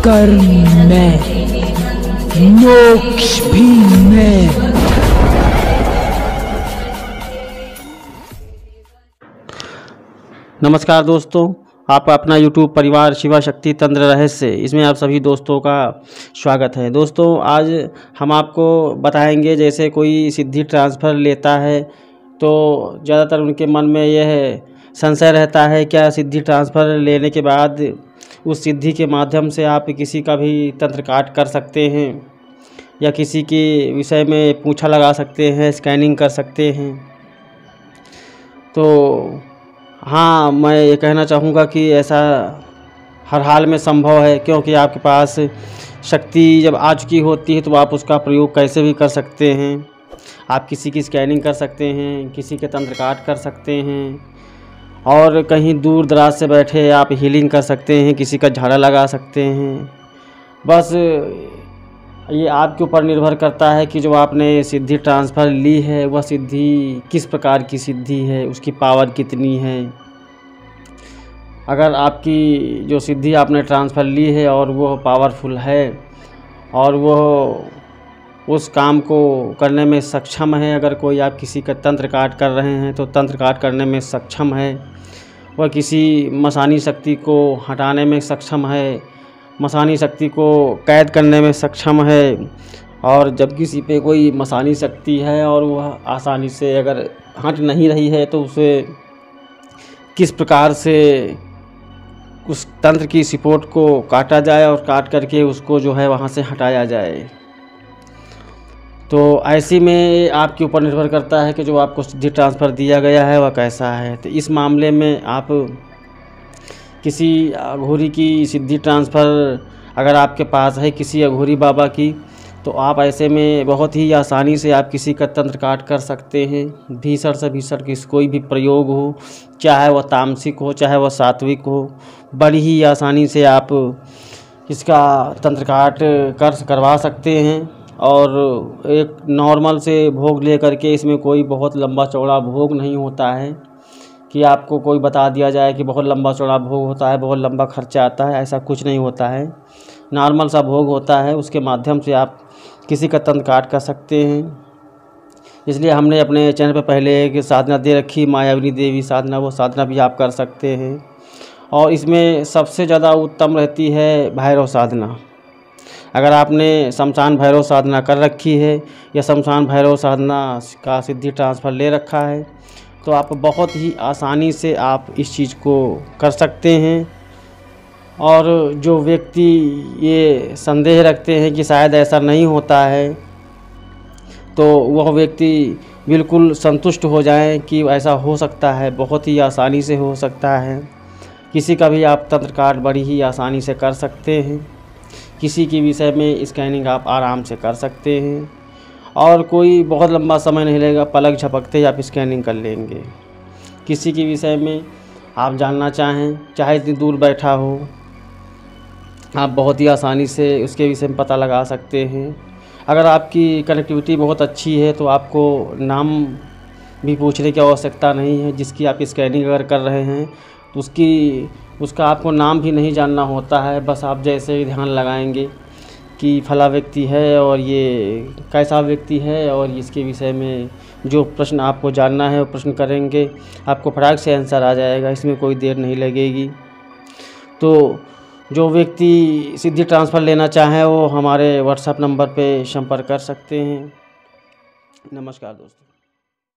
कर्म में, मोक्ष भी में। नमस्कार दोस्तों, आपका अपना YouTube परिवार शिवा शक्ति तंत्र रहस्य, इसमें आप सभी दोस्तों का स्वागत है। दोस्तों, आज हम आपको बताएंगे, जैसे कोई सिद्धि ट्रांसफ़र लेता है तो ज़्यादातर उनके मन में यह संशय रहता है, क्या सिद्धि ट्रांसफ़र लेने के बाद उस सिद्धि के माध्यम से आप किसी का भी तंत्र काट कर सकते हैं या किसी के विषय में पूंछा लगा सकते हैं, स्कैनिंग कर सकते हैं। तो हाँ, मैं ये कहना चाहूँगा कि ऐसा हर हाल में संभव है, क्योंकि आपके पास शक्ति जब आ चुकी होती है तो आप उसका प्रयोग कैसे भी कर सकते हैं। आप किसी की स्कैनिंग कर सकते हैं, किसी के तंत्र काट कर सकते हैं, और कहीं दूर दराज से बैठे आप हीलिंग कर सकते हैं, किसी का झाड़ा लगा सकते हैं। बस ये आपके ऊपर निर्भर करता है कि जो आपने सिद्धि ट्रांसफ़र ली है वह सिद्धि किस प्रकार की सिद्धि है, उसकी पावर कितनी है। अगर आपकी जो सिद्धि आपने ट्रांसफ़र ली है और वह पावरफुल है और वह उस काम को करने में सक्षम है, अगर कोई आप किसी का तंत्र काट कर रहे हैं तो तंत्र काट करने में सक्षम है, वह किसी मसानी शक्ति को हटाने में सक्षम है, मसानी शक्ति को कैद करने में सक्षम है, और जब किसी पे कोई मसानी शक्ति है और वह आसानी से अगर हट नहीं रही है तो उसे किस प्रकार से उस तंत्र की सपोर्ट को काटा जाए और काट करके उसको जो है वहाँ से हटाया जाए। तो ऐसी में आपके ऊपर निर्भर करता है कि जो आपको सिद्धि ट्रांसफ़र दिया गया है वह कैसा है। तो इस मामले में आप किसी अघोरी की सिद्धि ट्रांसफ़र अगर आपके पास है, किसी अघोरी बाबा की, तो आप ऐसे में बहुत ही आसानी से आप किसी का तंत्र काट कर सकते हैं। भीषण से भीषण कोई भी प्रयोग हो, चाहे वह तामसिक हो चाहे वह सात्विक हो, बड़ी ही आसानी से आप इसका तंत्र काट करवा सकते हैं। और एक नॉर्मल से भोग ले करके, इसमें कोई बहुत लंबा चौड़ा भोग नहीं होता है कि आपको कोई बता दिया जाए कि बहुत लंबा चौड़ा भोग होता है, बहुत लंबा खर्चा आता है, ऐसा कुछ नहीं होता है। नॉर्मल सा भोग होता है, उसके माध्यम से आप किसी का तंत्र काट कर सकते हैं। इसलिए हमने अपने चैनल पर पहले एक साधना दे रखी, मायाविनी देवी साधना, वो साधना भी आप कर सकते हैं। और इसमें सबसे ज़्यादा उत्तम रहती है भैरव साधना। अगर आपने शमशान भैरव साधना कर रखी है या शमशान भैरव साधना का सिद्धि ट्रांसफ़र ले रखा है तो आप बहुत ही आसानी से आप इस चीज़ को कर सकते हैं। और जो व्यक्ति ये संदेह रखते हैं कि शायद ऐसा नहीं होता है, तो वह व्यक्ति बिल्कुल संतुष्ट हो जाएं कि ऐसा हो सकता है, बहुत ही आसानी से हो सकता है। किसी का भी आप तंत्र काट बड़ी ही आसानी से कर सकते हैं। किसी के विषय में स्कैनिंग आप आराम से कर सकते हैं और कोई बहुत लंबा समय नहीं लगेगा, पलक झपकते ही आप स्कैनिंग कर लेंगे। किसी के विषय में आप जानना चाहें, चाहे इतनी दूर बैठा हो, आप बहुत ही आसानी से उसके विषय में पता लगा सकते हैं। अगर आपकी कनेक्टिविटी बहुत अच्छी है तो आपको नाम भी पूछने की आवश्यकता नहीं है। जिसकी आप स्कैनिंग अगर कर रहे हैं तो उसका आपको नाम भी नहीं जानना होता है। बस आप जैसे ध्यान लगाएंगे कि फला व्यक्ति है और ये कैसा व्यक्ति है, और इसके विषय में जो प्रश्न आपको जानना है वो प्रश्न करेंगे, आपको फटाक से आंसर आ जाएगा, इसमें कोई देर नहीं लगेगी। तो जो व्यक्ति सिद्धि ट्रांसफ़र लेना चाहें वो हमारे व्हाट्सएप नंबर पे संपर्क कर सकते हैं। नमस्कार दोस्तों।